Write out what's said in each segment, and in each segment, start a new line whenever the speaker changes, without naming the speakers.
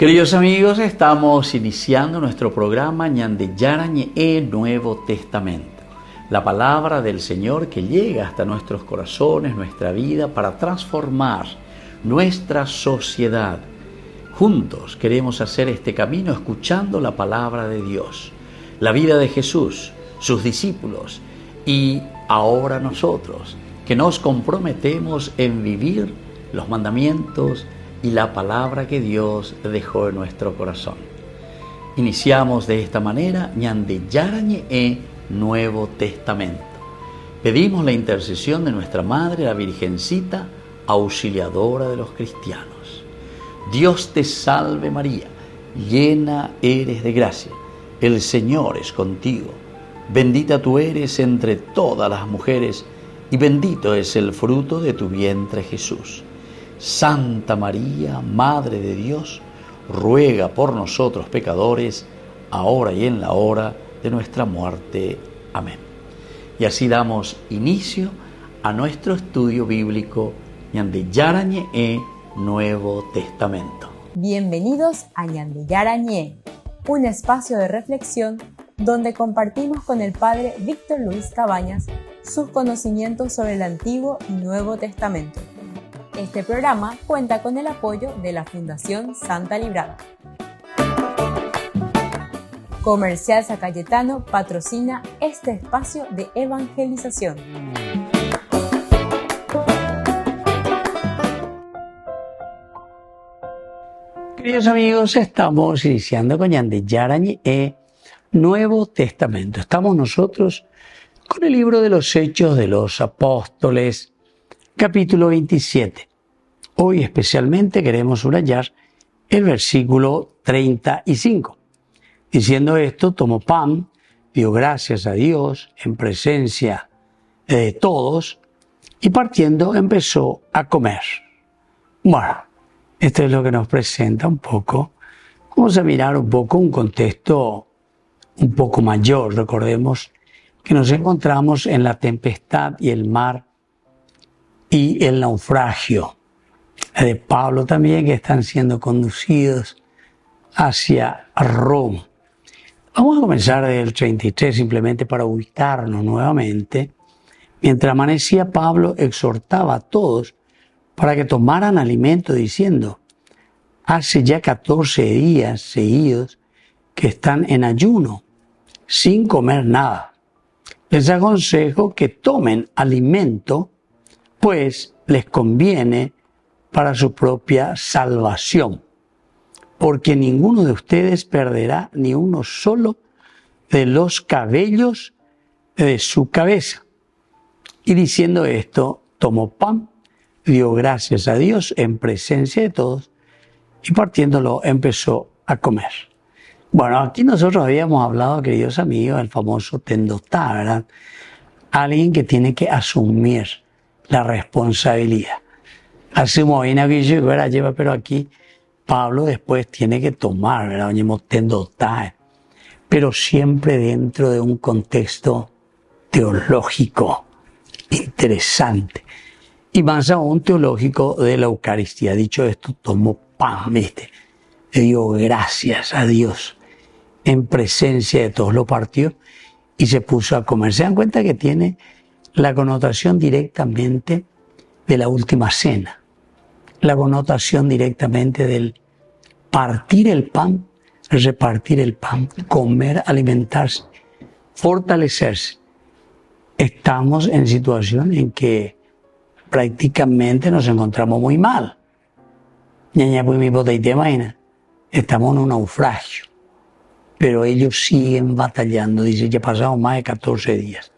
Queridos amigos, estamos iniciando nuestro programa Ñande Yarañe Nuevo Testamento. La palabra del Señor que llega hasta nuestros corazones, nuestra vida, para transformar nuestra sociedad. Juntos queremos hacer este camino escuchando la palabra de Dios, la vida de Jesús, sus discípulos y ahora nosotros, que nos comprometemos en vivir los mandamientos y la palabra que Dios dejó en nuestro corazón. Iniciamos de esta manera Ñande Yarañe Nuevo Testamento. Pedimos la intercesión de nuestra Madre, la Virgencita, auxiliadora de los cristianos. Dios te salve María, llena eres de gracia, el Señor es contigo. Bendita tú eres entre todas las mujeres y bendito es el fruto de tu vientre Jesús. Santa María, Madre de Dios, ruega por nosotros pecadores, ahora y en la hora de nuestra muerte. Amén. Y así damos inicio a nuestro estudio bíblico Ñande Yarañe Nuevo Testamento.
Bienvenidos a Ñande Yarañe, un espacio de reflexión donde compartimos con el Padre Víctor Luis Cabañas sus conocimientos sobre el Antiguo y Nuevo Testamento. Este programa cuenta con el apoyo de la Fundación Santa Librada. Comercial San Cayetano patrocina este espacio de evangelización.
Queridos amigos, estamos iniciando con Ñande Yarañe Nuevo Testamento. Estamos nosotros con el libro de los Hechos de los Apóstoles, capítulo 27. Hoy especialmente queremos subrayar el versículo 35. Diciendo esto, tomó pan, dio gracias a Dios en presencia de todos y partiendo empezó a comer. Bueno, esto es lo que nos presenta un poco. Vamos a mirar un poco un contexto un poco mayor. Recordemos que nos encontramos en la tempestad y el mar y el naufragio de Pablo también, que están siendo conducidos hacia Roma. Vamos a comenzar del 33 simplemente para ubicarnos nuevamente. Mientras amanecía, Pablo exhortaba a todos para que tomaran alimento diciendo: hace ya 14 días seguidos que están en ayuno, sin comer nada. Les aconsejo que tomen alimento, pues les conviene para su propia salvación, porque ninguno de ustedes perderá ni uno solo de los cabellos de su cabeza. Y diciendo esto, tomó pan, dio gracias a Dios en presencia de todos, y partiéndolo empezó a comer. Bueno, aquí nosotros habíamos hablado, queridos amigos, del famoso tendotá, ¿verdad? Alguien que tiene que asumir la responsabilidad. Asumo bien aquí, lleva, pero aquí Pablo después tiene que tomar, ¿verdad? Tendotá, pero siempre dentro de un contexto teológico interesante. Y más aún teológico de la Eucaristía. Dicho esto, tomó pan, ¿viste? Le dio gracias a Dios en presencia de todos, lo partió y se puso a comer. Se dan cuenta que tiene la connotación directamente de la última cena, la connotación directamente del partir el pan, repartir el pan, comer, alimentarse, fortalecerse. Estamos en situación en que prácticamente nos encontramos muy mal. Estamos en un naufragio, pero ellos siguen batallando. Dice, ya pasaron más de 14 días.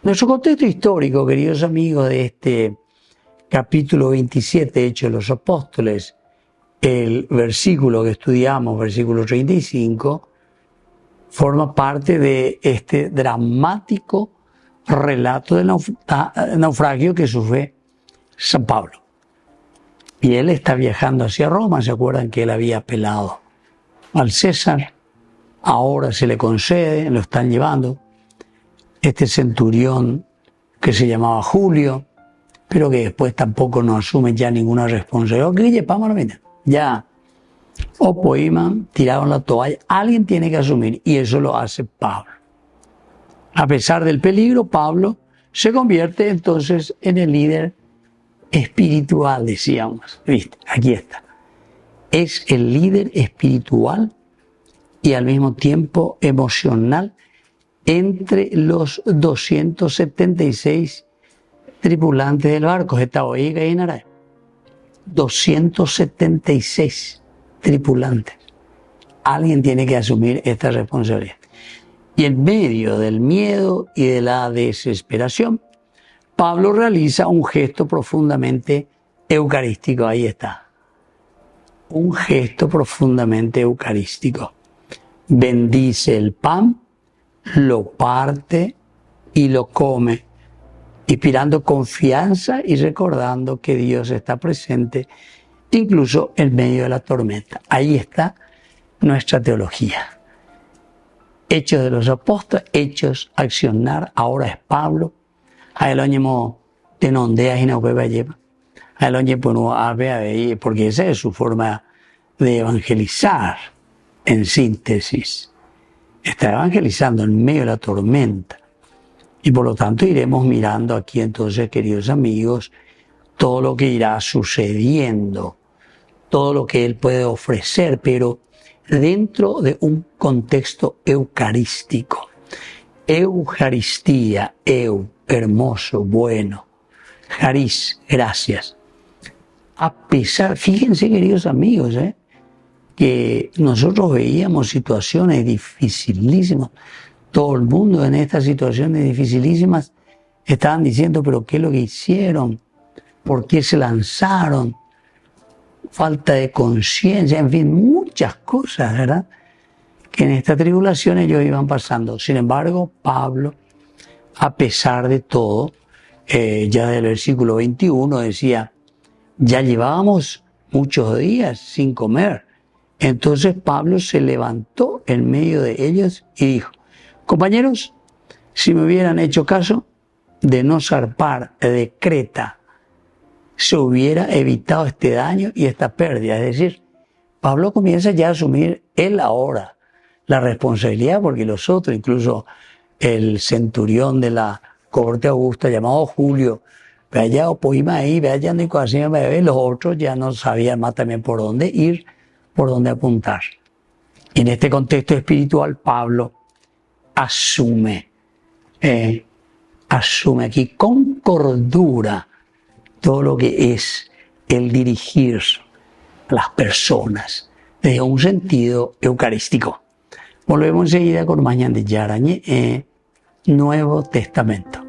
Nuestro contexto histórico, queridos amigos, de este capítulo 27, Hechos de los Apóstoles, el versículo que estudiamos, versículo 35, forma parte de este dramático relato del naufragio que sufre San Pablo. Y él está viajando hacia Roma. ¿Se acuerdan que él había apelado al César? Ahora se le concede, lo están llevando. Este centurión que se llamaba Julio, pero que después tampoco no asume ya ninguna responsabilidad. Ya Opoiman, tiraron la toalla. Alguien tiene que asumir y eso lo hace Pablo. A pesar del peligro, Pablo se convierte entonces en el líder espiritual, decíamos. ¿Viste? Aquí está. Es el líder espiritual y al mismo tiempo emocional entre los 276 tripulantes del barco. 276 tripulantes. Alguien tiene que asumir esta responsabilidad. Y en medio del miedo y de la desesperación, Pablo realiza un gesto profundamente eucarístico. Ahí está. Un gesto profundamente eucarístico. Bendice el pan, lo parte y lo come, inspirando confianza y recordando que Dios está presente incluso en medio de la tormenta. Ahí está nuestra teología. Hechos de los apóstoles, hechos, accionar, ahora es Pablo. A el año de nondea y no puede llevar. A el año porque esa es su forma de evangelizar en síntesis. Está evangelizando en medio de la tormenta. Y por lo tanto iremos mirando aquí entonces, queridos amigos, todo lo que irá sucediendo, todo lo que él puede ofrecer, pero dentro de un contexto eucarístico. Eucaristía, hermoso, bueno. Charis, gracias. A pesar, fíjense queridos amigos, que nosotros veíamos situaciones dificilísimas. Todo el mundo en estas situaciones dificilísimas estaban diciendo, pero ¿qué es lo que hicieron? ¿Por qué se lanzaron? Falta de conciencia, en fin, muchas cosas, ¿verdad? Que en esta tribulación ellos iban pasando. Sin embargo, Pablo, a pesar de todo, ya del versículo 21 decía, ya llevábamos muchos días sin comer. Entonces Pablo se levantó en medio de ellos y dijo, compañeros, si me hubieran hecho caso de no zarpar de Creta, se hubiera evitado este daño y esta pérdida. Es decir, Pablo comienza ya a asumir él ahora la responsabilidad, porque los otros, incluso el centurión de la corte augusta llamado Julio, vaya opoima ahí, vaya los otros ya no sabían más también por dónde ir, por dónde apuntar. Y en este contexto espiritual, Pablo asume aquí con cordura todo lo que es el dirigir a las personas desde un sentido eucarístico. Volvemos enseguida con más Ñande Yarañe, Nuevo Testamento.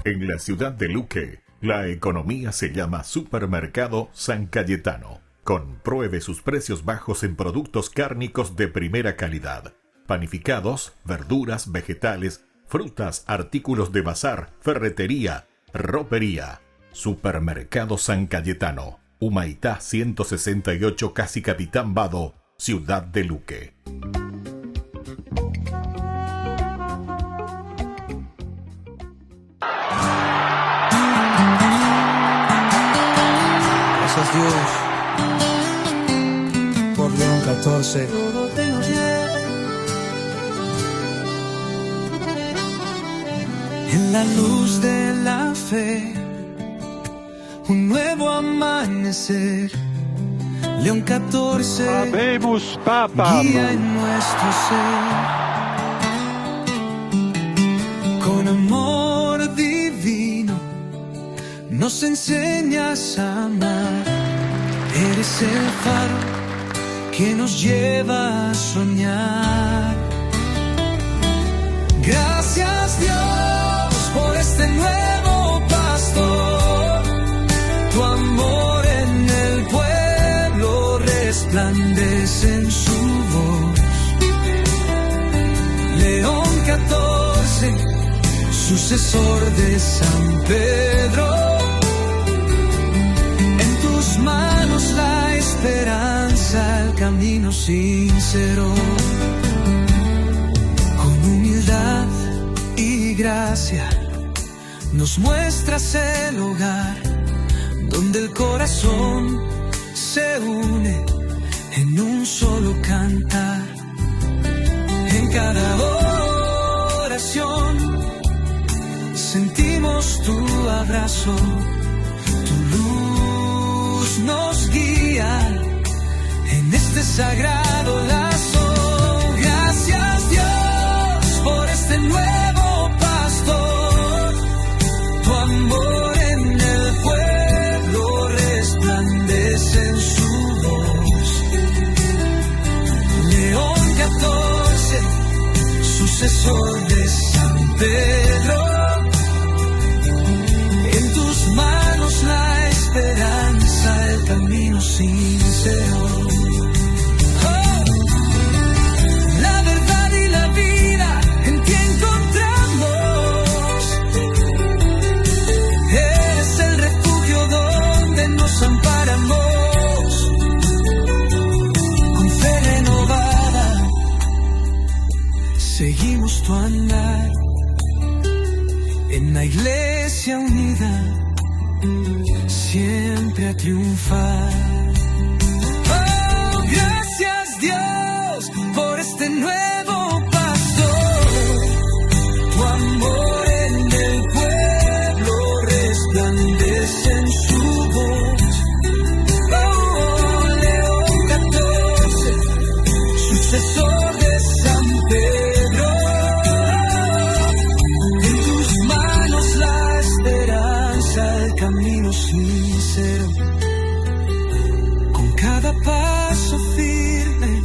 En la ciudad de Luque, la economía se llama Supermercado San Cayetano. Compruebe sus precios bajos en productos cárnicos de primera calidad. Panificados, verduras, vegetales, frutas, artículos de bazar, ferretería, ropería. Supermercado San Cayetano. Humaitá 168, Casi Capitán Vado, ciudad de Luque.
Dios por León 14. En la luz de la fe, un nuevo amanecer. León 14,
Habemus Papa,
guía en nuestro ser. Con amor divino nos enseñas a amar. Eres el faro que nos lleva a soñar. sucesor de San Pedro. En tus manos la esperanza, el camino sincero. Con humildad y gracia nos muestras el hogar donde el corazón se une en un solo cantar. En cada oración sentimos tu abrazo, tu luz nos guía en este sagrado lazo. Gracias Dios por este nuevo pastor, tu amor en el pueblo resplandece en su voz. León 14, sucesor de San Pedro. En tus manos la esperanza, el camino sincero. Oh, la verdad y la vida en ti encontramos. Eres el refugio donde nos amparamos. Con fe renovada seguimos tu andar. En la iglesia unida, siempre a triunfar. Oh, gracias Dios por este nuevo pastor. Tu amor en el pueblo resplandece en su voz. Oh, León 14, sucesor de San Pedro. El camino sincero, con cada paso firme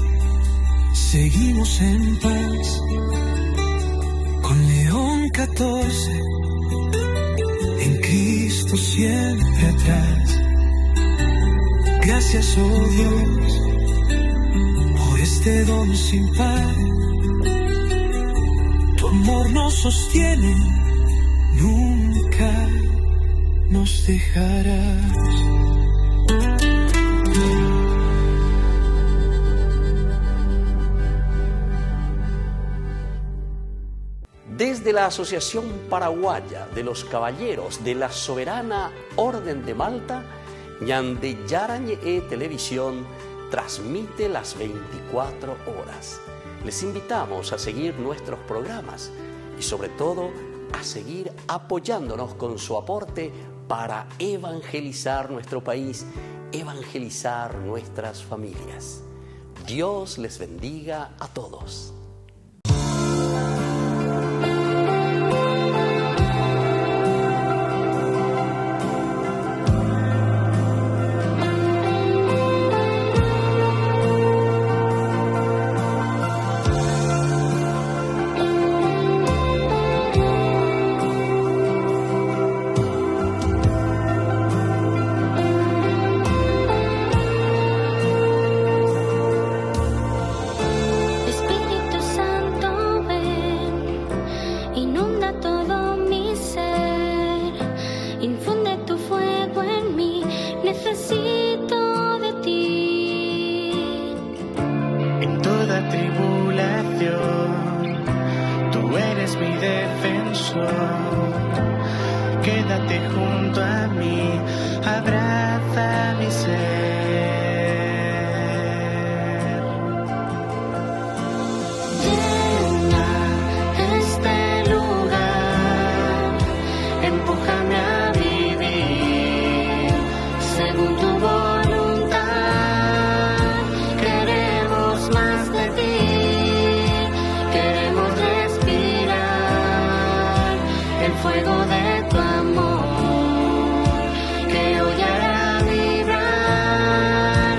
seguimos en paz. Con León 14, en Cristo siempre atrás. Gracias, oh Dios, por este don sin par. Tu amor nos sostiene, nunca nos dejarás.
Desde la Asociación Paraguaya de los Caballeros de la Soberana Orden de Malta, Ñande Yarañe Televisión transmite las 24 horas. Les invitamos a seguir nuestros programas y sobre todo a seguir apoyándonos con su aporte para evangelizar nuestro país, evangelizar nuestras familias. Dios les bendiga a todos.
Quédate junto a mí, abraza mi ser. Llena este lugar, empújame a vivir según tu voluntad. Queremos más de ti, queremos respirar el fuego de tu amor que hoy hará vibrar.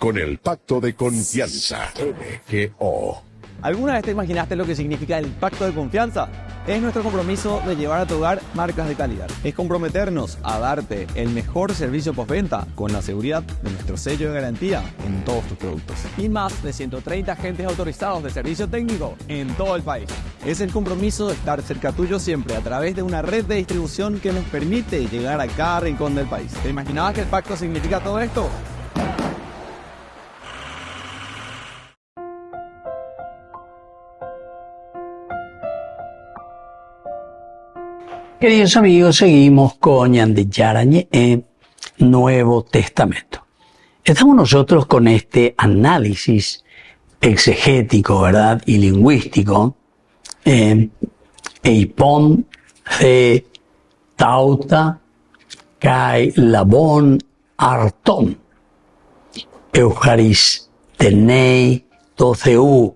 con el Pacto de Confianza. MGO.
¿Alguna vez te imaginaste lo que significa el Pacto de Confianza? Es nuestro compromiso de llevar a tu hogar marcas de calidad. Es comprometernos a darte el mejor servicio postventa con la seguridad de nuestro sello de garantía en todos tus productos. Y más de 130 agentes autorizados de servicio técnico en todo el país. Es el compromiso de estar cerca tuyo siempre a través de una red de distribución que nos permite llegar a cada rincón del país. ¿Te imaginabas que el pacto significa todo esto?
Queridos amigos, seguimos con Ñande Yarañe en Nuevo Testamento. Estamos nosotros con este análisis exegético, ¿verdad? Y lingüístico. Eipon, ce, tauta, kai, labón, artón. Eucharistenei, toceu.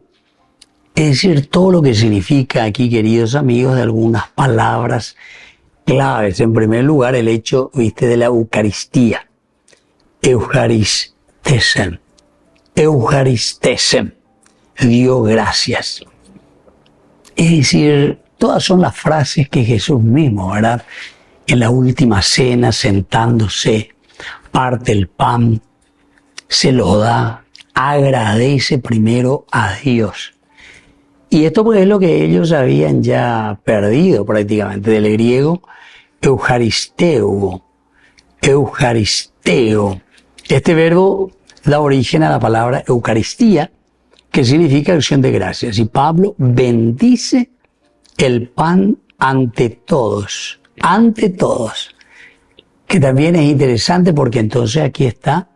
Es decir, todo lo que significa aquí, queridos amigos, de algunas palabras claves. En primer lugar, el hecho, viste, de la Eucaristía. Eucharistesen. Eucharistesen. Dio gracias. Es decir, todas son las frases que Jesús mismo, ¿verdad? En la última cena, sentándose, parte el pan, se lo da, agradece primero a Dios. Y esto pues es lo que ellos habían ya perdido prácticamente, del griego eucharisteo. Eucaristeo. Este verbo da origen a la palabra Eucaristía, que significa acción de gracias. Y Pablo bendice el pan ante todos, que también es interesante porque entonces aquí está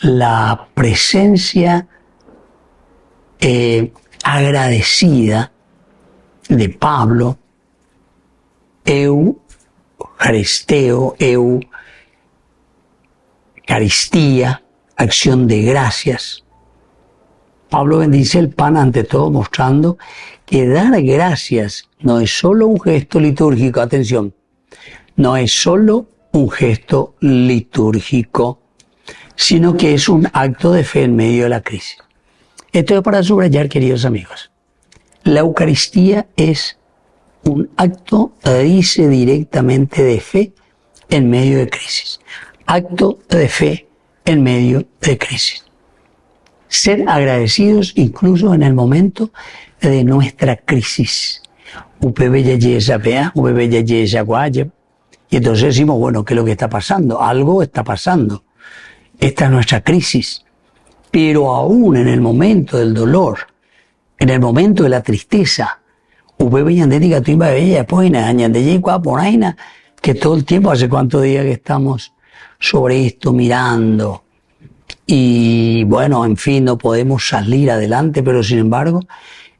la presencia agradecida de Pablo, eucaristeo, eucaristía, acción de gracias. Pablo bendice el pan ante todo, mostrando que dar gracias no es solo un gesto litúrgico, atención, no es solo un gesto litúrgico, sino que es un acto de fe en medio de la crisis. Esto es para subrayar, queridos amigos. La Eucaristía es un acto, dice directamente, de fe en medio de crisis. Acto de fe en medio de crisis. Ser agradecidos incluso en el momento de nuestra crisis. Y entonces decimos, bueno, ¿qué es lo que está pasando? Algo está pasando. Esta es nuestra crisis. Pero aún en el momento del dolor, en el momento de la tristeza, que todo el tiempo, hace cuántos días que estamos sobre esto mirando, y bueno, en fin, no podemos salir adelante, pero sin embargo,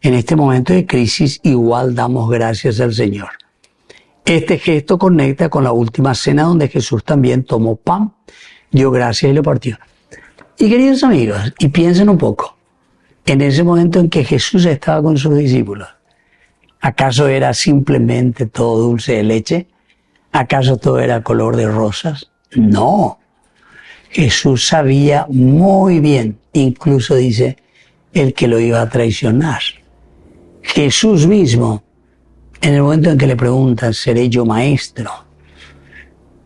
en este momento de crisis igual damos gracias al Señor. Este gesto conecta con la última cena donde Jesús también tomó pan, dio gracias y lo partió. Y queridos amigos, y piensen un poco, en ese momento en que Jesús estaba con sus discípulos, ¿acaso era simplemente todo dulce de leche? ¿Acaso todo era color de rosas? No. Jesús sabía muy bien, incluso dice, el que lo iba a traicionar. Jesús mismo, en el momento en que le preguntan, ¿seré yo maestro?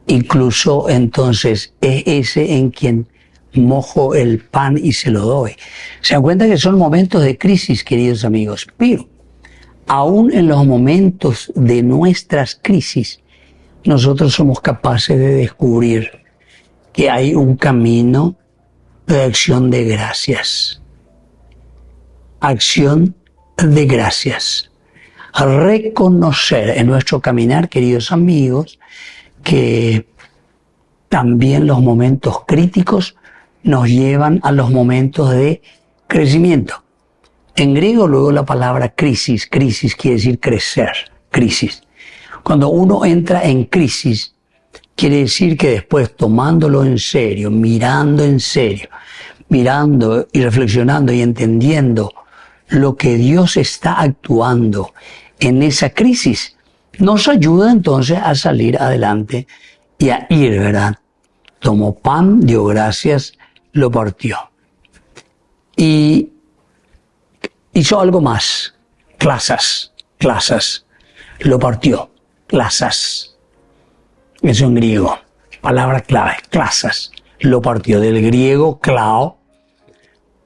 Incluso entonces es ese en quien mojo el pan y se lo doy. Se dan cuenta que son momentos de crisis, queridos amigos, pero aún en los momentos de nuestras crisis, nosotros somos capaces de descubrir que hay un camino de acción de gracias. Acción de gracias. Reconocer en nuestro caminar, queridos amigos, que también los momentos críticos nos llevan a los momentos de crecimiento. En griego, luego la palabra crisis quiere decir crecer, crisis. Cuando uno entra en crisis, quiere decir que después, tomándolo en serio, mirando y reflexionando y entendiendo lo que Dios está actuando en esa crisis, nos ayuda entonces a salir adelante y a ir, ¿verdad? Tomó pan, dio gracias, lo partió. y hizo algo más. Klasas. Lo partió. Klasas. Eso en griego. Palabra clave. Klasas. Lo partió. Del griego klao.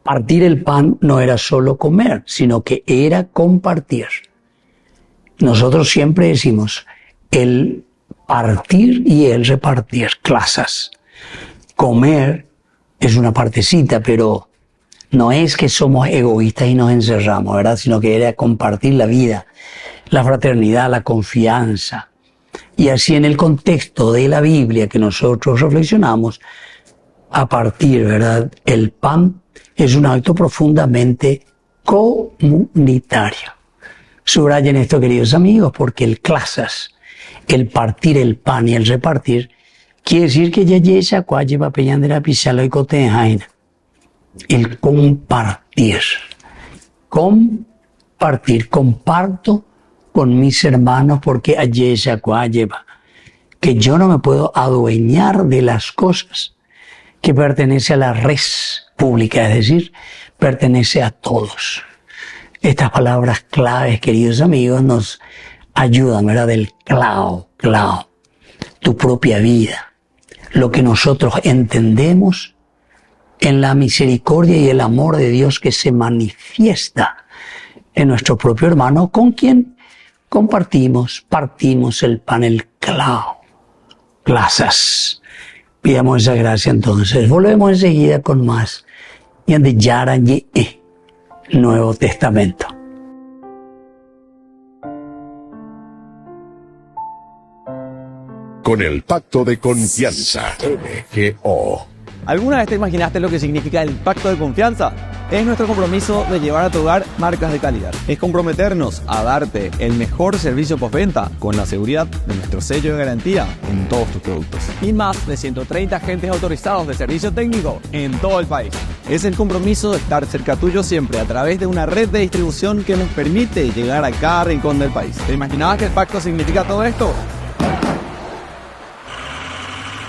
Partir el pan no era solo comer, sino que era compartir. Nosotros siempre decimos el partir y el repartir. Klasas. Comer es una partecita, pero no es que somos egoístas y nos encerramos, ¿verdad? Sino que era compartir la vida, la fraternidad, la confianza. Y así en el contexto de la Biblia que nosotros reflexionamos, a partir, ¿verdad? El pan es un acto profundamente comunitario. Subrayen esto, queridos amigos, porque el klasas, el partir el pan y el repartir, quiere decir que ya llesa cuálleva peñandera pisalo y cotejaina. El compartir. Compartir. Comparto con mis hermanos porque ayesa cuálleva. Que yo no me puedo adueñar de las cosas que pertenece a la res pública, es decir, pertenece a todos. Estas palabras claves, queridos amigos, nos ayudan, ¿verdad? Del clavo, tu propia vida. Lo que nosotros entendemos en la misericordia y el amor de Dios que se manifiesta en nuestro propio hermano, con quien partimos el pan, el clavo. Klasas. Pidamos esa gracia entonces. Volvemos enseguida con más. Ñande Yarañe, Nuevo Testamento.
Con el pacto de confianza. MGO.
¿Alguna vez te imaginaste lo que significa el pacto de confianza? Es nuestro compromiso de llevar a tu hogar marcas de calidad. Es comprometernos a darte el mejor servicio postventa con la seguridad de nuestro sello de garantía en todos tus productos. Y más de 130 agentes autorizados de servicio técnico en todo el país. Es el compromiso de estar cerca tuyo siempre a través de una red de distribución que nos permite llegar a cada rincón del país. ¿Te imaginabas que el pacto significa todo esto?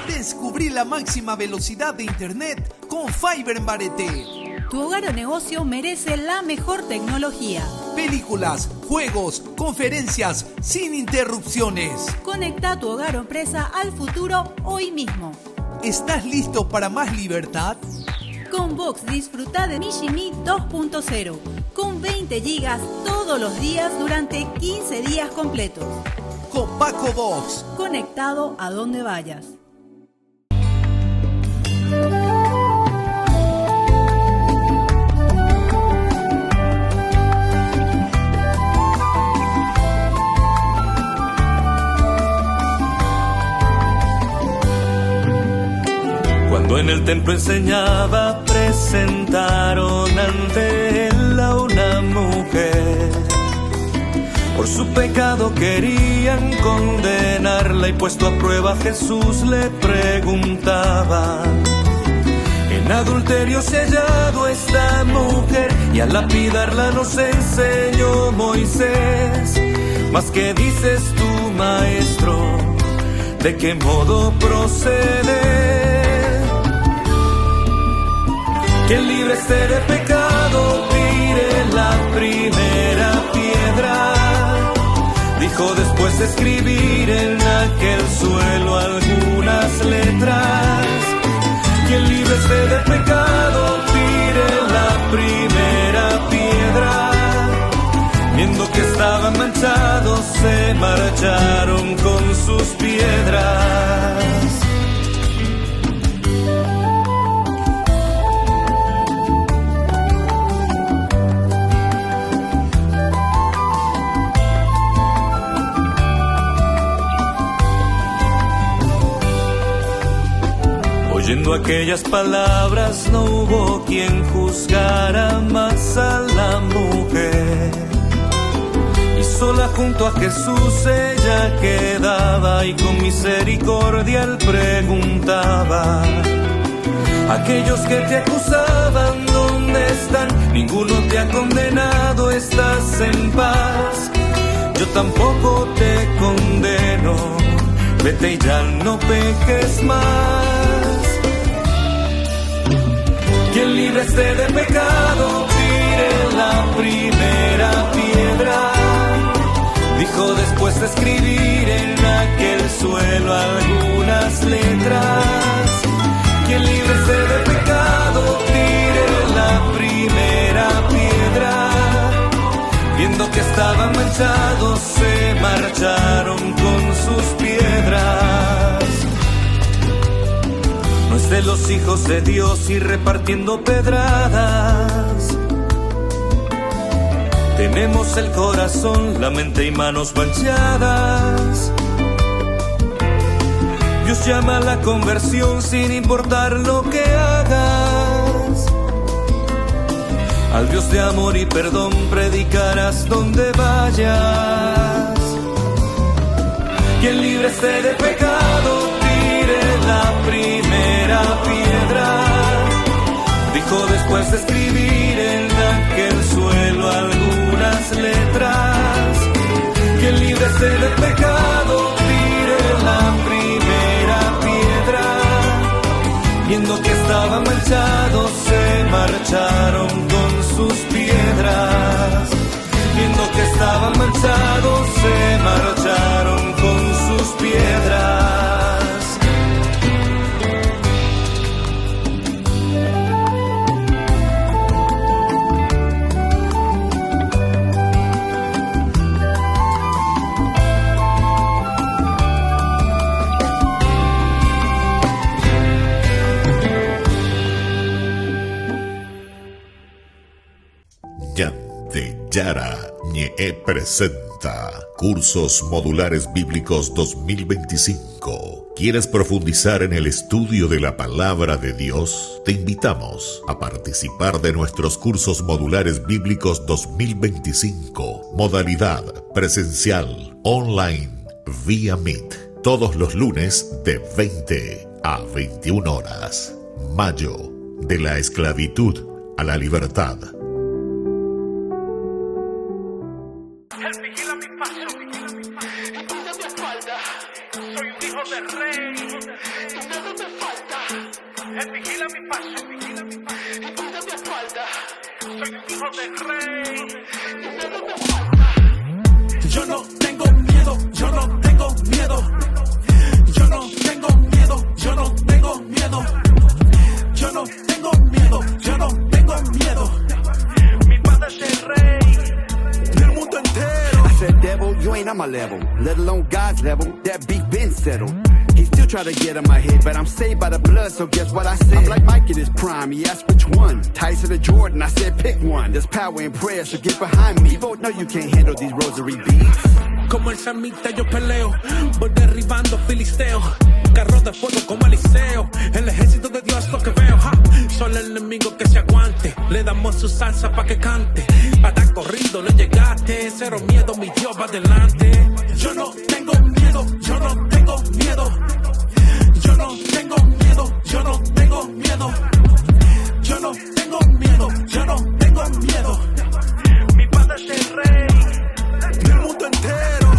Descubrí la máxima velocidad de internet con Fiber en Barete.
Tu hogar o negocio merece la mejor tecnología.
Películas, juegos, conferencias, sin interrupciones.
Conecta tu hogar o empresa al futuro hoy mismo.
¿Estás listo para más libertad?
Con Vox disfruta de Mishimi 2.0 con 20 gigas todos los días durante 15 días completos.
Con Paco Vox.
Conectado a donde vayas.
Cuando en el templo enseñaba, presentaron ante él a una mujer. Por su pecado querían condenarla y puesto a prueba Jesús le preguntaba: en adulterio se ha hallado esta mujer y al lapidarla nos enseñó Moisés. Mas ¿qué dices tú, maestro? ¿De qué modo proceder? Quien libre esté de pecado, tire la primera piedra. Dijo después de escribir en aquel suelo algunas letras. Quien libre esté de pecado, tire la primera piedra. Viendo que estaban manchados, se marcharon con sus piedras. Oyendo aquellas palabras no hubo quien juzgara más a la mujer. Y sola junto a Jesús ella quedaba y con misericordia él preguntaba: aquellos que te acusaban, ¿dónde están? Ninguno te ha condenado, estás en paz. Yo tampoco te condeno, vete y ya no peques más. Quien Quien libre esté de pecado, tire la primera piedra. Dijo después de escribir en aquel suelo algunas letras. Quien libre esté de pecado, tire la primera piedra. Viendo que estaban manchados, se marcharon con sus piedras. No es de los hijos de Dios ir repartiendo pedradas. Tenemos el corazón, la mente y manos manchadas. Dios llama a la conversión sin importar lo que hagas. Al Dios de amor y perdón predicarás donde vayas. Quien libre esté de pecado, tire la primera piedra. Dijo después de escribir en aquel suelo algunas letras. Quien libre esté de pecado, tire la primera piedra. Viendo que estaban manchados, se marcharon con sus piedras. Viendo que estaban manchados, se marcharon con sus piedras.
Yara.ñe presenta Cursos Modulares Bíblicos 2025. ¿Quieres profundizar en el estudio de la Palabra de Dios? Te invitamos a participar de nuestros Cursos Modulares Bíblicos 2025. Modalidad presencial, online, vía Meet. Todos los lunes de 20 a 21 horas. Mayo, de la esclavitud a la libertad.
Yo no tengo miedo, yo no tengo miedo. Yo no tengo miedo, yo no tengo miedo. Yo no tengo miedo, yo no tengo miedo. Mi padre es el rey del mundo entero.
I said, devil, you ain't on my level, let alone God's level. That beat been settled. He still try to get in my head, but I'm saved by the blood, so guess what I said? I'm like Mike in his prime, he asked which one. Tyson or Jordan, I said pick one. There's power in prayer, so get behind me. Vote no, you can't handle these rosary beads.
Como el samita yo peleo, voy derribando filisteos. Carros de fuego como Eliseo, el ejército de Dios lo que veo, ja. Solo el enemigo que se aguante, le damos su salsa pa' que cante. Para corrido le llegaste, cero miedo, mi Dios va adelante. Yo no tengo miedo, yo no tengo miedo. Yo no tengo miedo, yo no tengo miedo. Yo no tengo miedo, yo no tengo miedo. Mi padre es el rey del mundo entero.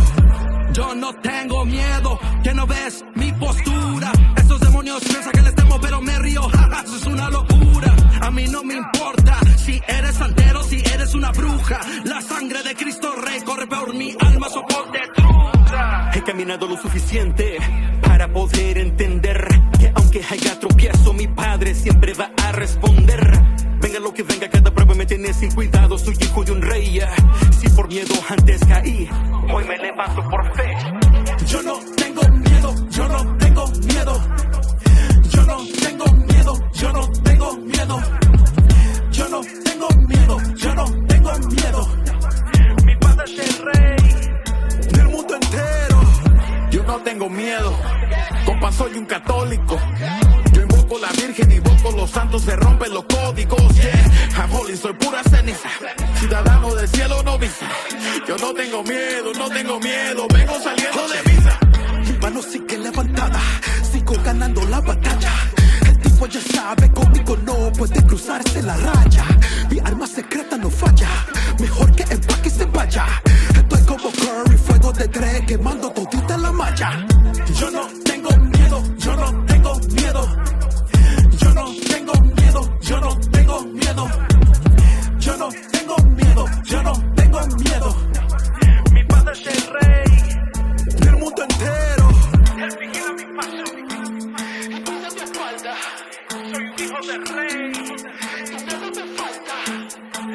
Yo no tengo miedo, que no ves mi postura. Esos demonios piensan que les temo, pero me río, jaja, eso es una locura. A mí no me importa si eres santero, si eres una bruja. La sangre de Cristo Rey corre por mi alma, soporte truca.
He caminado lo suficiente para poder entender que aunque haya tropiezo, mi Padre siempre va a responder. Venga lo que venga, cada prueba me tiene sin cuidado. Soy hijo de un rey. Si por miedo antes caí, hoy me levanto por fe.
Yo no tengo miedo, yo no tengo miedo. Yo no tengo miedo, yo no tengo miedo. Yo no tengo miedo, yo no tengo miedo. Mi padre es el rey del mundo entero.
Yo no tengo miedo, compa, soy un católico. Yo invoco la Virgen, invoco los santos, se rompen los códigos. Yeah, I'm holy, soy pura ceniza. Ciudadano del cielo, no visa. Yo no tengo miedo, no tengo miedo. Vengo saliendo de misa.
Mi mano sigue levantada, sigo ganando la batalla. El tipo ya sabe, conmigo no puede cruzarse la raya. Mi arma secreta no falla, mejor que empaque y se vaya. Estoy como Curry, fuego de tres, quemando todita la malla. Yo no tengo miedo, yo no tengo miedo. Yo no tengo miedo, yo no tengo hijo del rey. No te falta.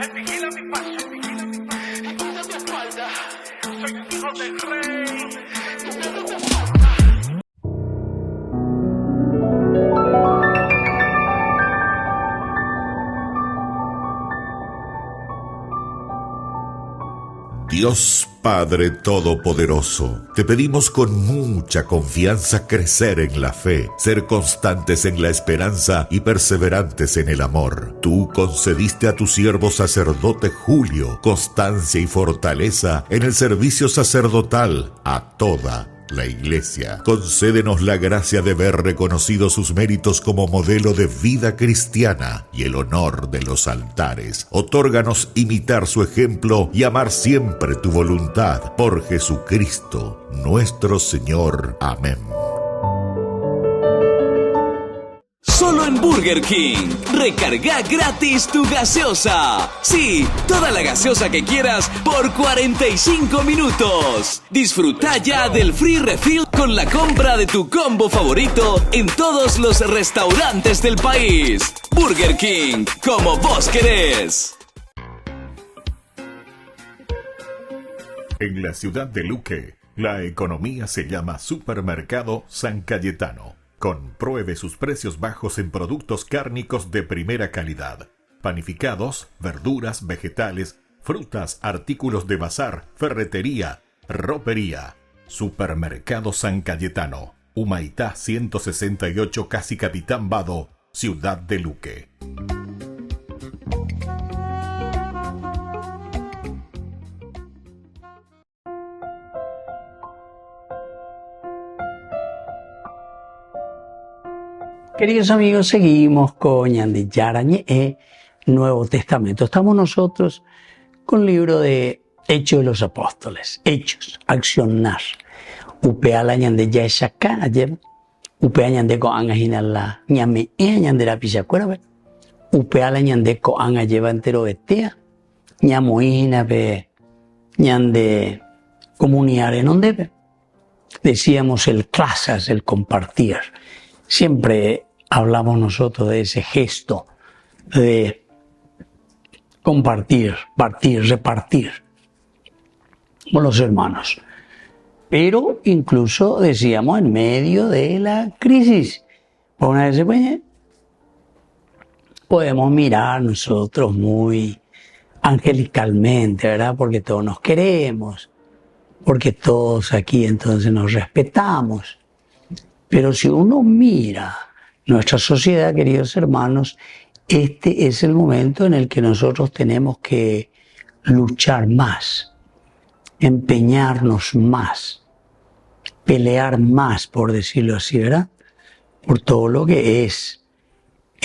Él vigila mi paso. Y tú no te falta. Soy hijo del rey. No te falta.
Dios Padre Todopoderoso, te pedimos con mucha confianza crecer en la fe, ser constantes en la esperanza y perseverantes en el amor. Tú concediste a tu siervo sacerdote Julio constancia y fortaleza en el servicio sacerdotal a toda la Iglesia. Concédenos la gracia de ver reconocidos sus méritos como modelo de vida cristiana y el honor de los altares. Otórganos imitar su ejemplo y amar siempre tu voluntad. Por Jesucristo, nuestro Señor. Amén.
Solo en Burger King. Recarga gratis tu gaseosa. Sí, toda la gaseosa que quieras por 45 minutos. Disfruta ya del free refill con la compra de tu combo favorito en todos los restaurantes del país. Burger King, como vos querés.
En la ciudad de Luque, la economía se llama Supermercado San Cayetano. Compruebe sus precios bajos en productos cárnicos de primera calidad. Panificados, verduras, vegetales, frutas, artículos de bazar, ferretería, ropería. Supermercado San Cayetano, Humaitá 168, Casi Capitán Vado, ciudad de Luque.
Queridos amigos, seguimos con Ñande Yarañe, Nuevo Testamento. Estamos nosotros con el libro de Hechos de los Apóstoles. Hechos, accionar. Upea la Ñande Yashaka, ayer. Upea Ñande ko anga hinala ñame Ñande la pichacuera. Upea la Ñande ko anga lleva entero etea. Ñamoina be Ñande comunidad en donde decíamos el clasas, el compartir. Siempre hablamos nosotros de ese gesto de compartir, partir, repartir con los hermanos. Pero incluso decíamos en medio de la crisis. Por una vez podemos mirar nosotros muy angelicalmente, ¿verdad? Porque todos nos queremos, porque todos aquí entonces nos respetamos. Pero si uno mira nuestra sociedad, queridos hermanos, este es el momento en el que nosotros tenemos que luchar más, empeñarnos más, pelear más, por decirlo así, ¿verdad? Por todo lo que es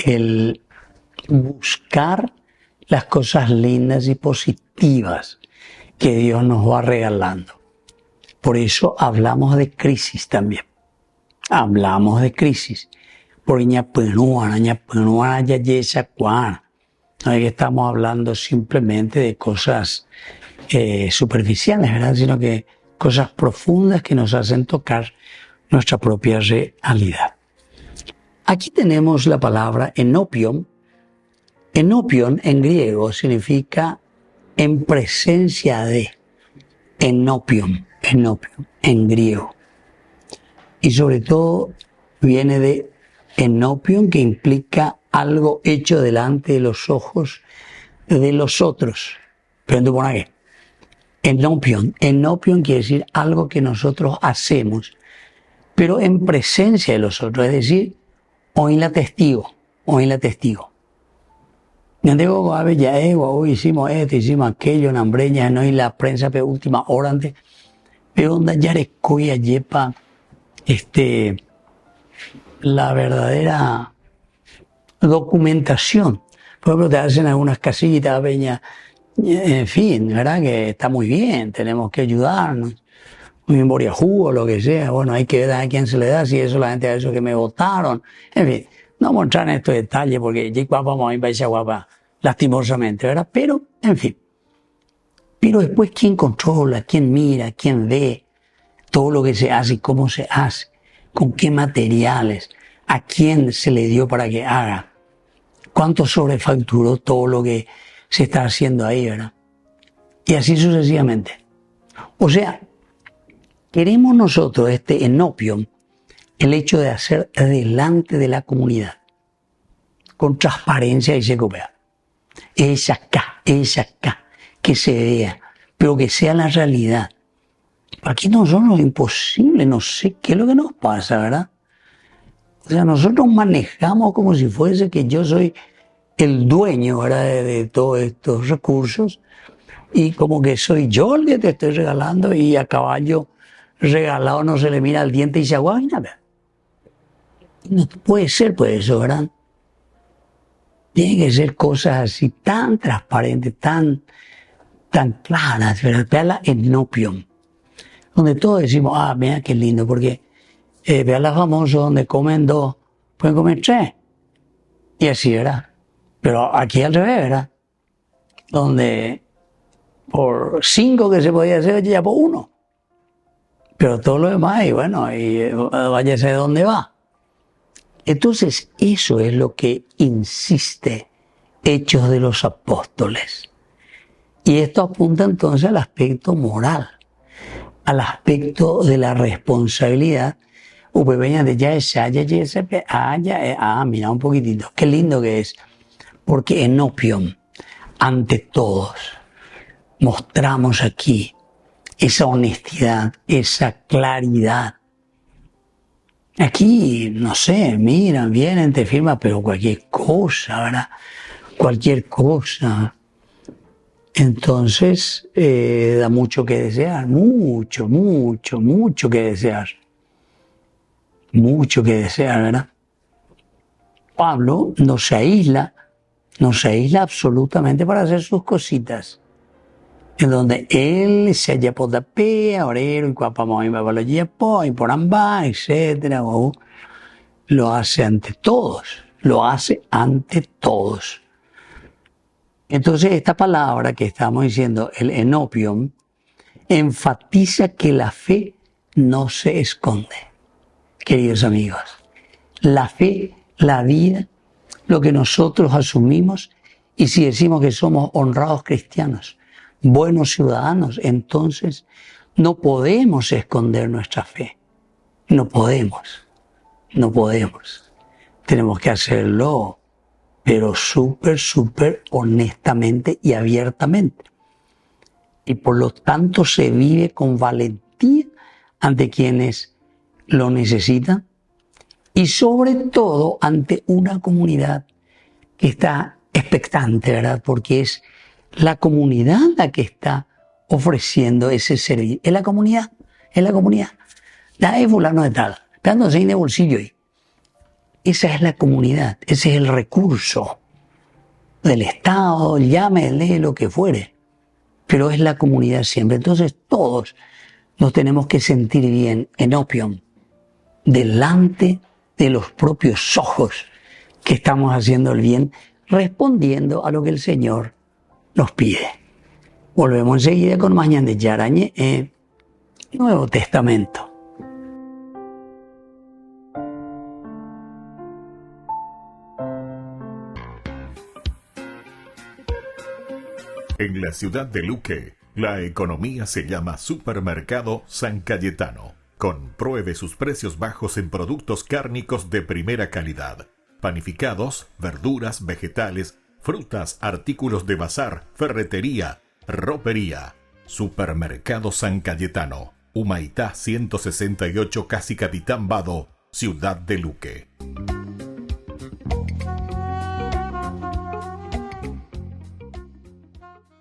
el buscar las cosas lindas y positivas que Dios nos va regalando. Por eso hablamos de crisis también. Hablamos de crisis. Porque no es que estamos hablando simplemente de cosas superficiales, ¿verdad? Sino que cosas profundas que nos hacen tocar nuestra propia realidad. Aquí tenemos la palabra enopion. Enopion en griego significa en presencia de. Enopion en griego. Y sobre todo viene de enopion, que implica algo hecho delante de los ojos de los otros. Pero ¿por qué? Enopion quiere decir algo que nosotros hacemos, pero en presencia de los otros, es decir, hoy la testigo. No digo, hoy hicimos esto, hicimos aquello, en Ambreña, no, y la prensa, pero última hora antes, pero donde ya recuya, yepa, la verdadera documentación. Por ejemplo, te hacen algunas casillas, veña, en fin, ¿verdad? Que está muy bien, tenemos que ayudarnos, un memoria jugo, lo que sea. Bueno, hay que ver a quién se le da, si es solamente a esos que me votaron. En fin, no mostrar estos detalles porque ya vamos a ir para guapa, lastimosamente, ¿verdad? Pero, en fin. Pero después, ¿quién controla? ¿Quién mira? ¿Quién ve todo lo que se hace y cómo se hace? ¿Con qué materiales? ¿A quién se le dio para que haga? cuánto sobrefacturó todo lo que se está haciendo ahí, ¿verdad? Y así sucesivamente. O sea, queremos nosotros enopium, el hecho de hacer delante de la comunidad, con transparencia y se copia. Es acá, que se vea, pero que sea la realidad. Aquí nosotros es imposible, no sé qué es lo que nos pasa, ¿verdad? O sea, nosotros manejamos como si fuese que yo soy el dueño, ¿verdad?, de todos estos recursos, y como que soy yo el que te estoy regalando, y a caballo regalado no se le mira el diente y se aguanta. No puede ser pues eso, ¿verdad? Tiene que ser cosas así tan transparentes, tan claras, ¿verdad? Vea la enopium, donde todos decimos, ah, mira qué lindo, porque vea la famosa donde comen dos, pueden comer tres, y así, ¿verdad? Pero aquí al revés, ¿verdad? Donde por 5 que se podía hacer, ya por 1. Pero todo lo demás, y bueno, y váyase de dónde va. Entonces, eso es lo que insiste Hechos de los Apóstoles. Y esto apunta entonces al aspecto moral, al aspecto de la responsabilidad. Mira un poquitito, qué lindo que es. Porque enopium, ante todos, mostramos aquí esa honestidad, esa claridad. Aquí, no sé, miran, vienen, te firman, pero cualquier cosa, ¿verdad? Cualquier cosa. Entonces, da mucho que desear, mucho que desear. Mucho que desear, ¿verdad? Pablo no se aísla absolutamente para hacer sus cositas. En donde él se haya potapea, orero, y cuapamos y babalogia, y por ambas, etcétera. Lo hace ante todos. Entonces, esta palabra que estamos diciendo, el enopium, enfatiza que la fe no se esconde. Queridos amigos, la fe, la vida, lo que nosotros asumimos, y si decimos que somos honrados cristianos, buenos ciudadanos, entonces no podemos esconder nuestra fe. No podemos. Tenemos que hacerlo, pero súper honestamente y abiertamente. Y por lo tanto se vive con valentía ante quienes lo necesitan, y sobre todo ante una comunidad que está expectante, ¿verdad? Porque es la comunidad la que está ofreciendo ese servicio. Es la comunidad. Da fulano de tal, dándose en el bolsillo ahí. Esa es la comunidad, ese es el recurso del Estado, llámele lo que fuere, pero es la comunidad siempre. Entonces todos nos tenemos que sentir bien, enopium, delante de los propios ojos que estamos haciendo el bien, respondiendo a lo que el Señor nos pide. Volvemos enseguida con más Ñande Yarañe en Nuevo Testamento.
En la ciudad de Luque, la economía se llama Supermercado San Cayetano. Compruebe sus precios bajos en productos cárnicos de primera calidad. Panificados, verduras, vegetales, frutas, artículos de bazar, ferretería, ropería. Supermercado San Cayetano, Humaitá 168, Casi Capitán Vado, Ciudad de Luque.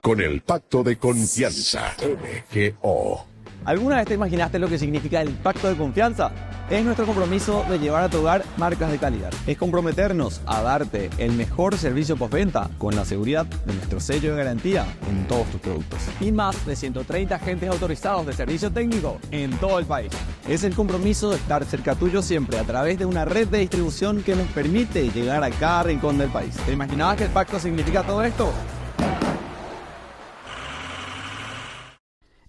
Con el pacto de confianza, MGO.
¿Alguna vez te imaginaste lo que significa el pacto de confianza? Es nuestro compromiso de llevar a tu hogar marcas de calidad. Es comprometernos a darte el mejor servicio postventa con la seguridad de nuestro sello de garantía en todos tus productos. Y más de 130 agentes autorizados de servicio técnico en todo el país. Es el compromiso de estar cerca tuyo siempre a través de una red de distribución que nos permite llegar a cada rincón del país. ¿Te imaginabas que el pacto significa todo esto?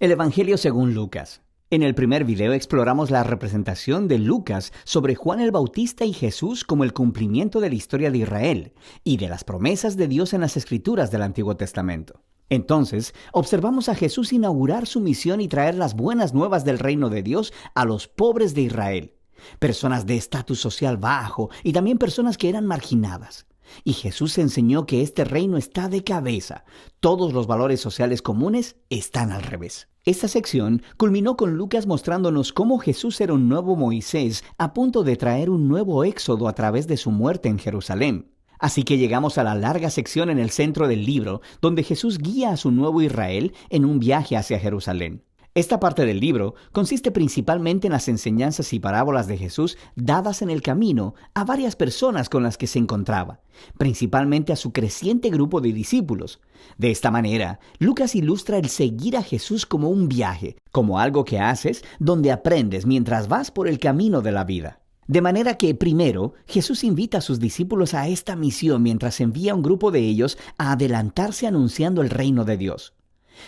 El Evangelio según Lucas. En el primer video exploramos la representación de Lucas sobre Juan el Bautista y Jesús como el cumplimiento de la historia de Israel y de las promesas de Dios en las Escrituras del Antiguo Testamento. Entonces, observamos a Jesús inaugurar su misión y traer las buenas nuevas del reino de Dios a los pobres de Israel, personas de estatus social bajo y también personas que eran marginadas. Y Jesús enseñó que este reino está de cabeza. Todos los valores sociales comunes están al revés. Esta sección culminó con Lucas mostrándonos cómo Jesús era un nuevo Moisés a punto de traer un nuevo éxodo a través de su muerte en Jerusalén. Así que llegamos a la larga sección en el centro del libro, donde Jesús guía a su nuevo Israel en un viaje hacia Jerusalén. Esta parte del libro consiste principalmente en las enseñanzas y parábolas de Jesús dadas en el camino a varias personas con las que se encontraba, principalmente a su creciente grupo de discípulos. De esta manera, Lucas ilustra el seguir a Jesús como un viaje, como algo que haces donde aprendes mientras vas por el camino de la vida. De manera que, primero, Jesús invita a sus discípulos a esta misión mientras envía a un grupo de ellos a adelantarse anunciando el reino de Dios.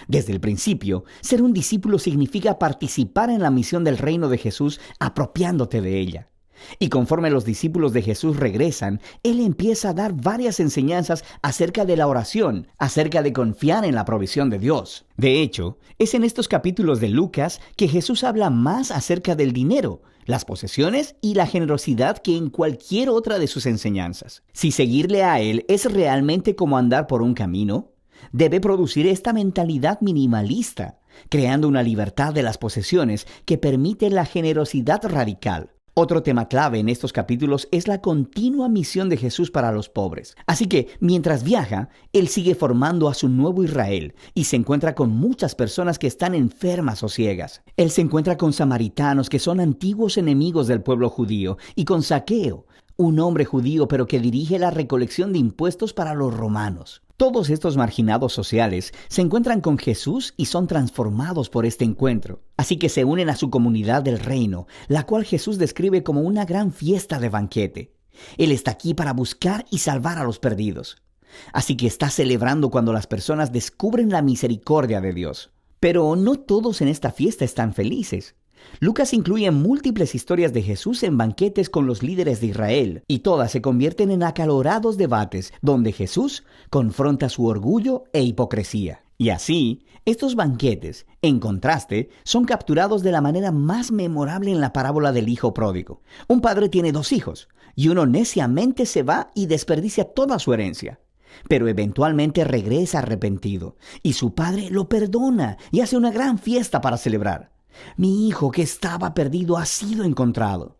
Desde el principio, ser un discípulo significa participar en la misión del reino de Jesús apropiándote de ella. Y conforme los discípulos de Jesús regresan, Él empieza a dar varias enseñanzas acerca de la oración, acerca de confiar en la provisión de Dios. De hecho, es en estos capítulos de Lucas que Jesús habla más acerca del dinero, las posesiones y la generosidad que en cualquier otra de sus enseñanzas. Si seguirle a Él es realmente como andar por un camino, debe producir esta mentalidad minimalista, creando una libertad de las posesiones que permite la generosidad radical. Otro tema clave en estos capítulos es la continua misión de Jesús para los pobres. Así que, mientras viaja, Él sigue formando a su nuevo Israel y se encuentra con muchas personas que están enfermas o ciegas. Él se encuentra con samaritanos que son antiguos enemigos del pueblo judío y con Zaqueo, un hombre judío pero que dirige la recolección de impuestos para los romanos. Todos estos marginados sociales se encuentran con Jesús y son transformados por este encuentro. Así que se unen a su comunidad del reino, la cual Jesús describe como una gran fiesta de banquete. Él está aquí para buscar y salvar a los perdidos. Así que está celebrando cuando las personas descubren la misericordia de Dios. Pero no todos en esta fiesta están felices. Lucas incluye múltiples historias de Jesús en banquetes con los líderes de Israel, y todas se convierten en acalorados debates donde Jesús confronta su orgullo e hipocresía. Y así, estos banquetes, en contraste, son capturados de la manera más memorable en la parábola del hijo pródigo. Un padre tiene 2 hijos, y uno neciamente se va y desperdicia toda su herencia. Pero eventualmente regresa arrepentido, y su padre lo perdona y hace una gran fiesta para celebrar. Mi hijo que estaba perdido ha sido encontrado.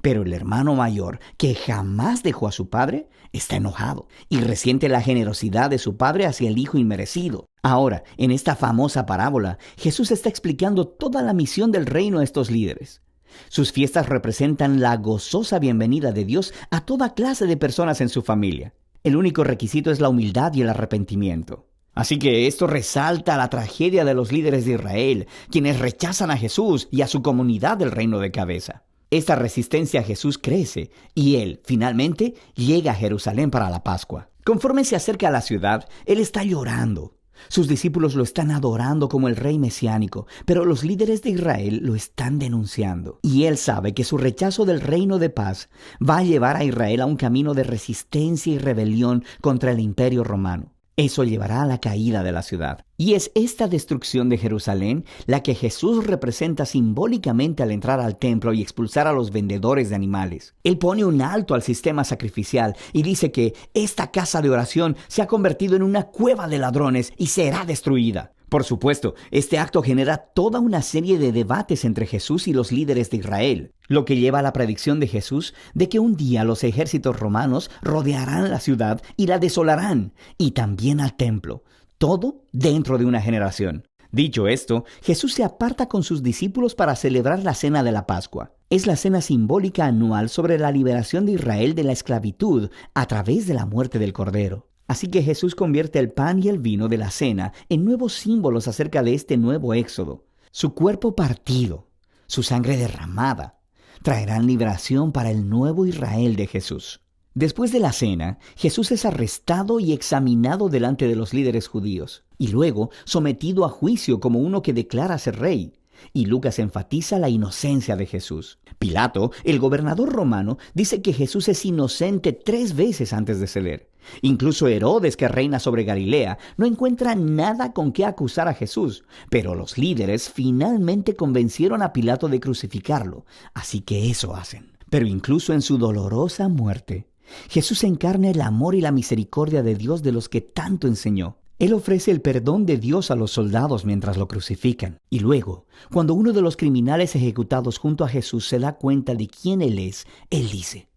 Pero el hermano mayor, que jamás dejó a su padre, está enojado y resiente la generosidad de su padre hacia el hijo inmerecido. Ahora, en esta famosa parábola, Jesús está explicando toda la misión del reino a estos líderes. Sus fiestas representan la gozosa bienvenida de Dios a toda clase de personas en su familia. El único requisito es la humildad y el arrepentimiento. Así que esto resalta la tragedia de los líderes de Israel, quienes rechazan a Jesús y a su comunidad del reino de cabeza. Esta resistencia a Jesús crece y Él, finalmente, llega a Jerusalén para la Pascua. Conforme se acerca a la ciudad, Él está llorando. Sus discípulos lo están adorando como el rey mesiánico, pero los líderes de Israel lo están denunciando. Y Él sabe que su rechazo del reino de paz va a llevar a Israel a un camino de resistencia y rebelión contra el imperio romano. Eso llevará a la caída de la ciudad. Y es esta destrucción de Jerusalén la que Jesús representa simbólicamente al entrar al templo y expulsar a los vendedores de animales. Él pone un alto al sistema sacrificial y dice que esta casa de oración se ha convertido en una cueva de ladrones y será destruida. Por supuesto, este acto genera toda una serie de debates entre Jesús y los líderes de Israel, lo que lleva a la predicción de Jesús de que un día los ejércitos romanos rodearán la ciudad y la desolarán, y también al templo, todo dentro de una generación. Dicho esto, Jesús se aparta con sus discípulos para celebrar la cena de la Pascua. Es la cena simbólica anual sobre la liberación de Israel de la esclavitud a través de la muerte del Cordero. Así que Jesús convierte el pan y el vino de la cena en nuevos símbolos acerca de este nuevo éxodo. Su cuerpo partido, su sangre derramada, traerán liberación para el nuevo Israel de Jesús. Después de la cena, Jesús es arrestado y examinado delante de los líderes judíos, y luego sometido a juicio como uno que declara ser rey. y Lucas enfatiza la inocencia de Jesús. Pilato, el gobernador romano, dice que Jesús es inocente 3 veces antes de ceder. Incluso Herodes, que reina sobre Galilea, no encuentra nada con qué acusar a Jesús, pero los líderes finalmente convencieron a Pilato de crucificarlo, así que eso hacen. Pero incluso en su dolorosa muerte, Jesús encarna el amor y la misericordia de Dios de los que tanto enseñó. Él ofrece el perdón de Dios a los soldados mientras lo crucifican. Y luego, cuando uno de los criminales ejecutados junto a Jesús se da cuenta de quién Él es, Él dice: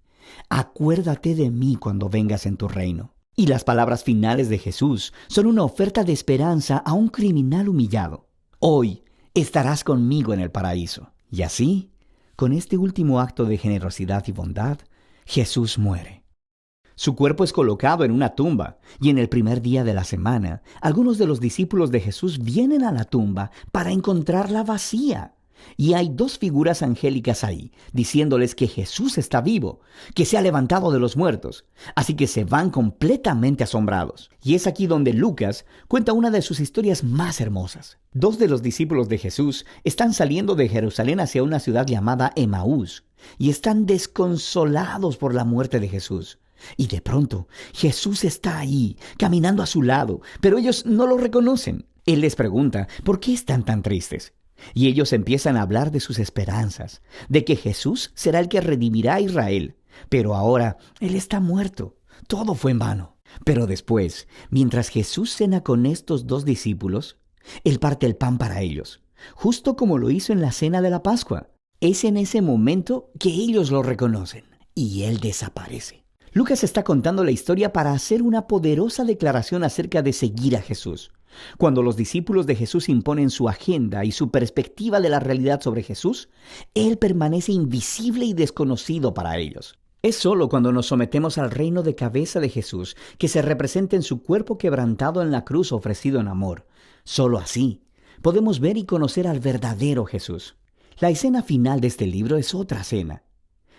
acuérdate de mí cuando vengas en tu reino. Y las palabras finales de Jesús son una oferta de esperanza a un criminal humillado. Hoy estarás conmigo en el paraíso. Y así, con este último acto de generosidad y bondad, Jesús muere. Su cuerpo es colocado en una tumba, y en el primer día de la semana, algunos de los discípulos de Jesús vienen a la tumba para encontrarla vacía. Y hay 2 figuras angélicas ahí, diciéndoles que Jesús está vivo, que se ha levantado de los muertos. Así que se van completamente asombrados. Y es aquí donde Lucas cuenta una de sus historias más hermosas. 2 de los discípulos de Jesús están saliendo de Jerusalén hacia una ciudad llamada Emaús, y están desconsolados por la muerte de Jesús. Y de pronto, Jesús está ahí, caminando a su lado, pero ellos no lo reconocen. Él les pregunta, ¿por qué están tan tristes? Y ellos empiezan a hablar de sus esperanzas, de que Jesús será el que redimirá a Israel. Pero ahora, Él está muerto. Todo fue en vano. Pero después, mientras Jesús cena con estos 2 discípulos, Él parte el pan para ellos, justo como lo hizo en la cena de la Pascua. Es en ese momento que ellos lo reconocen, y Él desaparece. Lucas está contando la historia para hacer una poderosa declaración acerca de seguir a Jesús. Cuando los discípulos de Jesús imponen su agenda y su perspectiva de la realidad sobre Jesús, Él permanece invisible y desconocido para ellos. Es solo cuando nos sometemos al reino de cabeza de Jesús que se representa en su cuerpo quebrantado en la cruz ofrecido en amor. Solo así podemos ver y conocer al verdadero Jesús. La escena final de este libro es otra cena.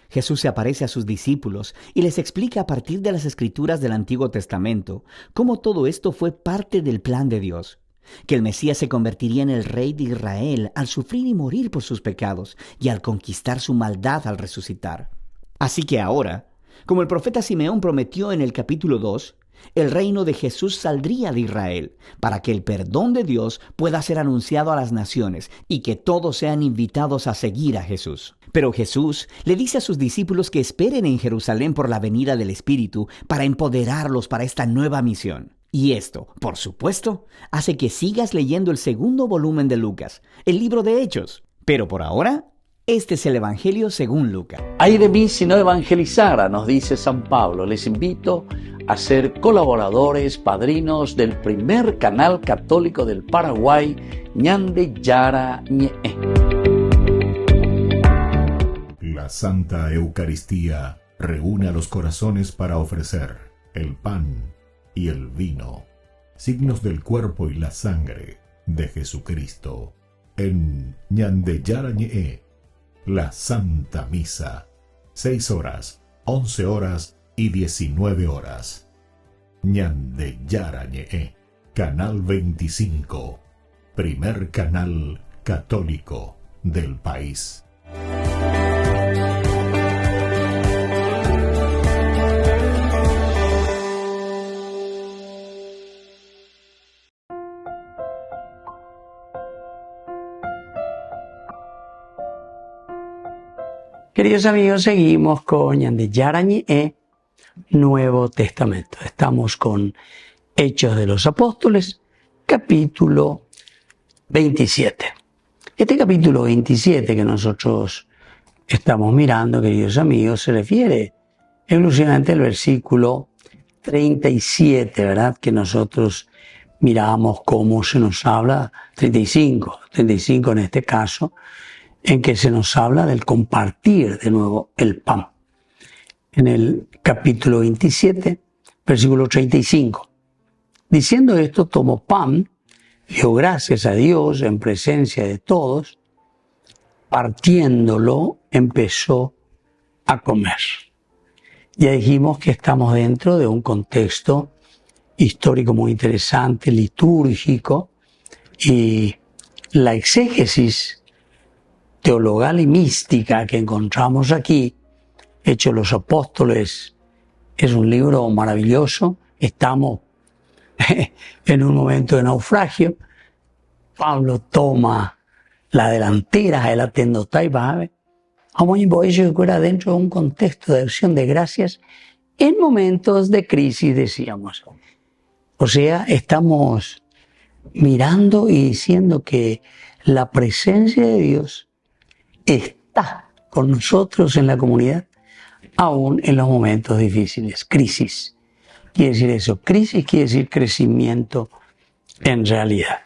Jesús se aparece a sus discípulos y les explica a partir de las Escrituras del Antiguo Testamento cómo todo esto fue parte del plan de Dios, que el Mesías se convertiría en el rey de Israel al sufrir y morir por sus pecados y al conquistar su maldad al resucitar. Así que ahora, como el profeta Simeón prometió en el capítulo 2, el reino de Jesús saldría de Israel para que el perdón de Dios pueda ser anunciado a las naciones y que todos sean invitados a seguir a Jesús. Pero Jesús le dice a sus discípulos que esperen en Jerusalén por la venida del Espíritu para empoderarlos para esta nueva misión. Y esto, por supuesto, hace que sigas leyendo el 2º volumen de Lucas, el libro de Hechos. Pero por ahora, este es el Evangelio según Lucas.
Ay de mí si no evangelizara, nos dice San Pablo. Les invito a ser colaboradores, padrinos del primer canal católico del Paraguay, Ñande Yara Ñe.
La Santa Eucaristía reúne a los corazones para ofrecer el pan y el vino, signos del cuerpo y la sangre de Jesucristo. En Ñande Yara Ñe, la Santa Misa, 6 horas, 11 horas y 19 horas. Ñande Yara Ñe, Canal 25, primer canal católico del país.
Queridos amigos, seguimos con Ñande Yara Ñe, Nuevo Testamento. Estamos con Hechos de los Apóstoles, capítulo 27. Este capítulo 27 que nosotros estamos mirando, queridos amigos, se refiere exclusivamente al versículo 37, ¿verdad? Que nosotros miramos cómo se nos habla, 35 en este caso, en que se nos habla del compartir de nuevo el pan. En el capítulo 27, versículo 35. Diciendo esto, tomó pan, dio gracias a Dios en presencia de todos, partiéndolo, empezó a comer. Ya dijimos que estamos dentro de un contexto histórico muy interesante, litúrgico, y la exégesis teologal y mística que encontramos aquí, Hechos de los Apóstoles, es un libro maravilloso. Estamos en un momento de naufragio. Pablo toma la delantera, él atendota y va. Vamos a ello que era dentro de un contexto de acción de gracias en momentos de crisis, decíamos. O sea, estamos mirando y diciendo que la presencia de Dios está con nosotros en la comunidad, aún en los momentos difíciles. Crisis quiere decir eso. Crisis quiere decir crecimiento en realidad.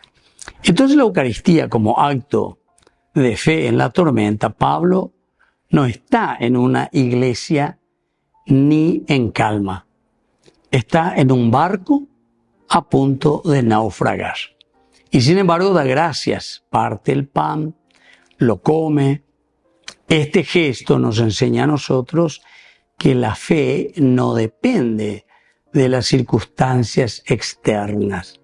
Entonces la Eucaristía como acto de fe en la tormenta, Pablo no está en una iglesia ni en calma. Está en un barco a punto de naufragar. Y sin embargo da gracias, parte el pan, lo come. Este gesto nos enseña a nosotros que la fe no depende de las circunstancias externas,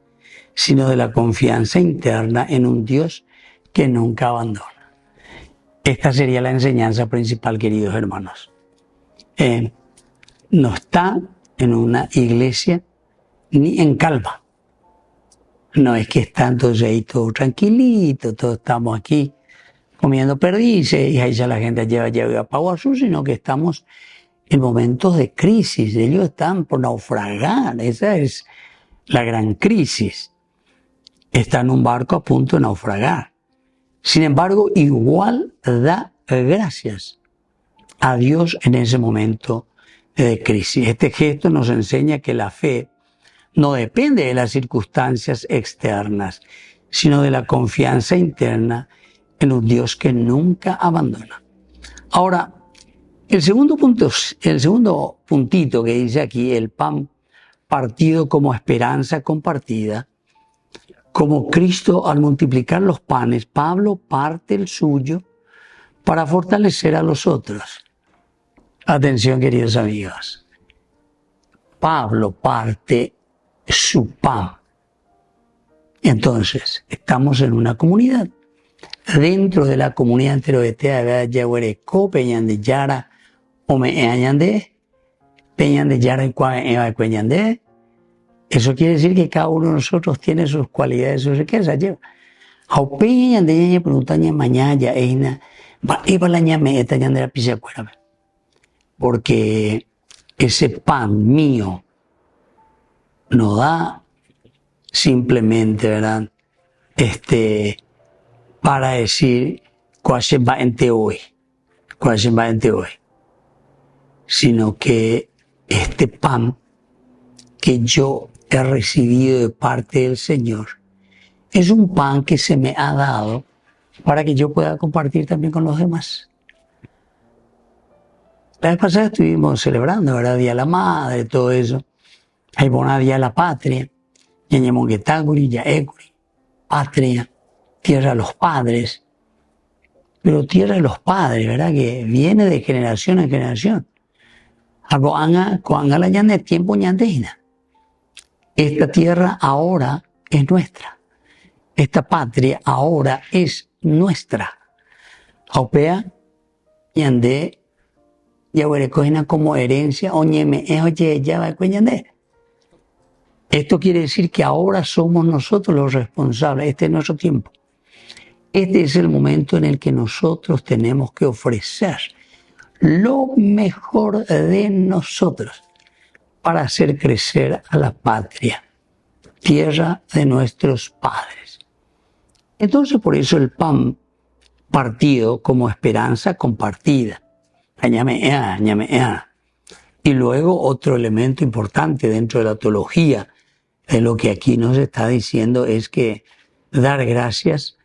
sino de la confianza interna en un Dios que nunca abandona. Esta sería la enseñanza principal, queridos hermanos. No está en una iglesia ni en calma. No es que está entonces ahí todo tranquilito, todos estamos aquí comiendo perdices y ahí ya la gente lleva Paguazú, sino que estamos en momentos de crisis. Ellos están por naufragar. Esa es la gran crisis. Está en un barco a punto de naufragar. Sin embargo, igual da gracias a Dios en ese momento de crisis. Este gesto nos enseña que la fe no depende de las circunstancias externas, sino de la confianza interna en un Dios que nunca abandona. Ahora, el segundo puntito que dice aquí, el pan partido como esperanza compartida, como Cristo al multiplicar los panes, Pablo parte el suyo para fortalecer a los otros. Atención, queridos amigos. Pablo parte su pan. Entonces, estamos en una comunidad. Dentro de la comunidad enteroetea de Yahuereco, Peñan de Yara, Ome Añande, Peñan de Yara y Eva Cueñande. Eso quiere decir que cada uno de nosotros tiene sus cualidades, sus riquezas. Au Peñan de Yaña preguntaña mañana ya Eina, va Eva la ñame esta ñande la pisa cuera. Porque ese pan mío no da simplemente, ¿verdad? Para decir cuál se va entre hoy, sino que este pan que yo he recibido de parte del Señor es un pan que se me ha dado para que yo pueda compartir también con los demás. La vez pasada estuvimos celebrando, ¿verdad? Día de la Madre, todo eso. Hay buena Día de la Patria, Yañemonguetaguri, Yaecuri, patria, tierra de los padres. Pero tierra de los padres, ¿verdad? Que viene de generación en generación. Esta tierra ahora es nuestra. Esta patria ahora es nuestra. Aupea, Yandé, Yahuerecojena como herencia, Oñeme, oye, ya va Yandé. Esto quiere decir que ahora somos nosotros los responsables. Este es nuestro tiempo. Este es el momento en el que nosotros tenemos que ofrecer lo mejor de nosotros para hacer crecer a la patria, tierra de nuestros padres. Entonces, por eso el pan partido como esperanza compartida. Y luego otro elemento importante dentro de la teología de lo que aquí nos está diciendo es que dar gracias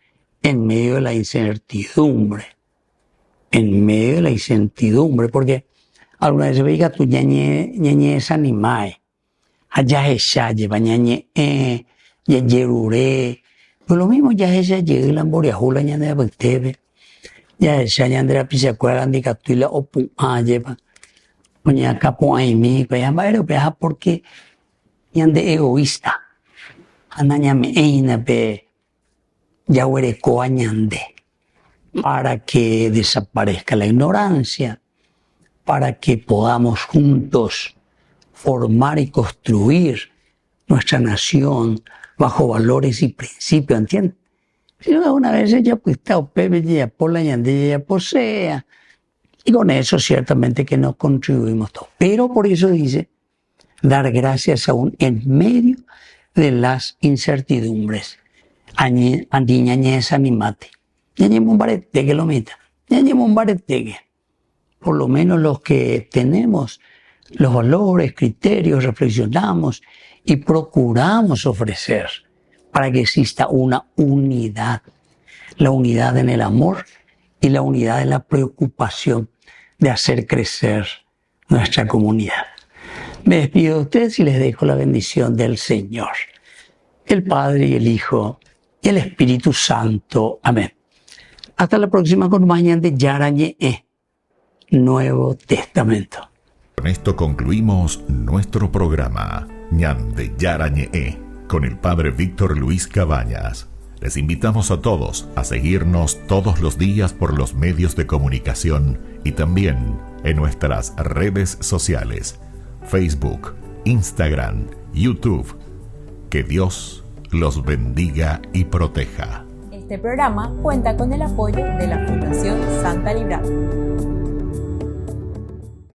en medio de la incertidumbre. En medio de la incertidumbre, porque alguna vez se ve que tu ñañe es animae. Allá es ya lleva ñañe, ya yerure. Pues lo mismo ya es ya llega la emboriajula ñañe de bactebe. Ya es ya ñañe de la pisacuela andicatuila o pum lleva. Oña acá pon ahí mi, pues ya va a porque ñañe egoísta. Anañame eina pe. Ya huereco añande. para que desaparezca la ignorancia, para que podamos juntos formar y construir nuestra nación bajo valores y principios, ¿entiendes? Si no, una vez ella pues está o pepe ya por la ñande ya posea, y con eso ciertamente que no contribuimos todo. Pero por eso dice, dar gracias aún en medio de las incertidumbres. Andiñañez animate. Ñañemos un bareteque lo meta. Ñañemos un bareteque. Por lo menos los que tenemos los valores, criterios, reflexionamos y procuramos ofrecer para que exista una unidad. La unidad en el amor y la unidad en la preocupación de hacer crecer nuestra comunidad. Me despido de ustedes y les dejo la bendición del Señor, el Padre y el Hijo y el Espíritu Santo. Amén. Hasta la próxima con más de Yarañe, Nuevo Testamento.
Con esto concluimos nuestro programa Ñande Yarañe con el Padre Víctor Luis Cabañas. Les invitamos a todos a seguirnos todos los días por los medios de comunicación y también en nuestras redes sociales, Facebook, Instagram, YouTube. Que Dios los bendiga y proteja.
Este programa cuenta con el apoyo de la Fundación Santa Librada.